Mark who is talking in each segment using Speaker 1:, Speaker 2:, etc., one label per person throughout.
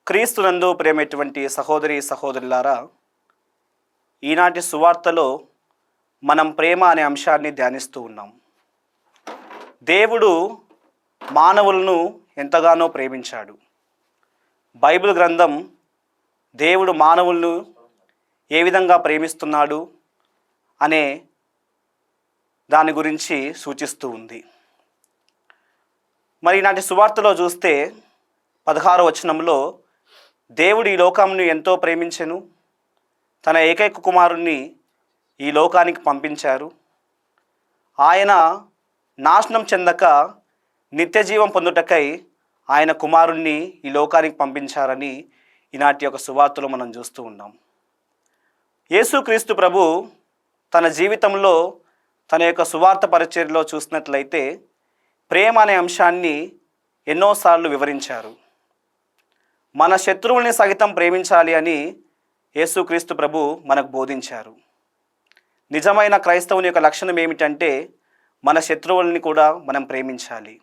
Speaker 1: క్రీస్తునందు ప్రేమైనటువంటి సహోదరి సహోదరులారా, ఈనాటి సువార్తలో మనం ప్రేమ అనే అంశాన్ని ధ్యానిస్తూ ఉన్నాం. దేవుడు మానవులను ఎంతగానో ప్రేమించాడు. బైబిల్ గ్రంథం దేవుడు మానవులను ఏ విధంగా ప్రేమిస్తున్నాడు అనే దాని గురించి సూచిస్తూ ఉంది. మరి ఈనాటి సువార్తలో చూస్తే 16వ వచనంలో దేవుడు ఈ లోకమును ఎంతో ప్రేమించెను, తన ఏకైక కుమారుణ్ణి ఈ లోకానికి పంపించారు. ఆయన నాశనం చెందక నిత్య జీవం పొందుటకై ఆయన కుమారుణ్ణి ఈ లోకానికి పంపించారని ఈనాటి యొక్క సువార్తలో మనం చూస్తూ ఉన్నాం. యేసుక్రీస్తు ప్రభు తన జీవితంలో తన యొక్క సువార్త పరిచర్యలో చూసినట్లయితే ప్రేమ అనే అంశాన్ని ఎన్నోసార్లు వివరించారు. మన శత్రువుల్ని సహితం ప్రేమించాలి అని యేసుక్రీస్తు ప్రభు మనకు బోధించారు. నిజమైన క్రైస్తవుని యొక్క లక్షణం ఏమిటంటే మన శత్రువుల్ని కూడా మనం ప్రేమించాలి.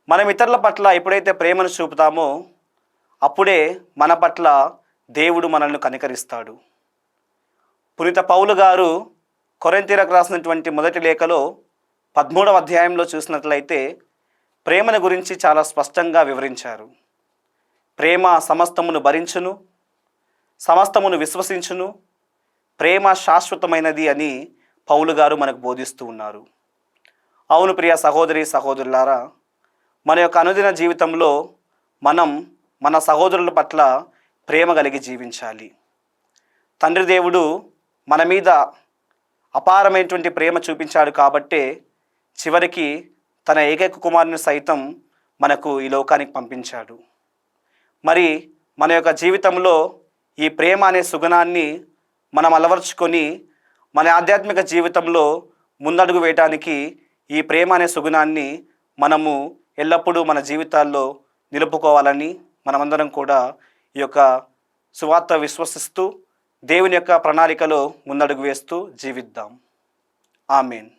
Speaker 1: మనం ఇతరుల పట్ల ఎప్పుడైతే ప్రేమను చూపుతామో అప్పుడే మన పట్ల దేవుడు మనల్ని కనికరిస్తాడు. పునీత పౌలు గారు కొరింథీయులకు రాసినటువంటి మొదటి లేఖలో 13వ అధ్యాయంలో చూసినట్లయితే ప్రేమను గురించి చాలా స్పష్టంగా వివరించారు. ప్రేమ సమస్తమును భరించును, సమస్తమును విశ్వసించును, ప్రేమ శాశ్వతమైనది అని పౌలు గారు మనకు బోధిస్తూ ఉన్నారు. అవును ప్రియ సహోదరి సహోదరులారా, మన యొక్క అనుదిన జీవితంలో మనం మన సహోదరుల పట్ల ప్రేమ కలిగి జీవించాలి. తండ్రి దేవుడు మన మీద అపారమైనటువంటి ప్రేమ చూపించాడు కాబట్టే చివరికి తన ఏకైక కుమారుని సైతం మనకు ఈ లోకానికి పంపించాడు. మరి మన యొక్క జీవితంలో ఈ ప్రేమ అనే సుగుణాన్ని మనం అలవర్చుకొని మన ఆధ్యాత్మిక జీవితంలో ముందడుగు వేయడానికి ఈ ప్రేమ అనే సుగుణాన్ని మనము ఎల్లప్పుడూ మన జీవితాల్లో నిలుపుకోవాలని మనమందరం కూడా ఈ యొక్క సువార్త విశ్వసిస్తూ దేవుని యొక్క ప్రణాళికలో ముందడుగు వేస్తూ జీవిద్దాం. ఆమేన్.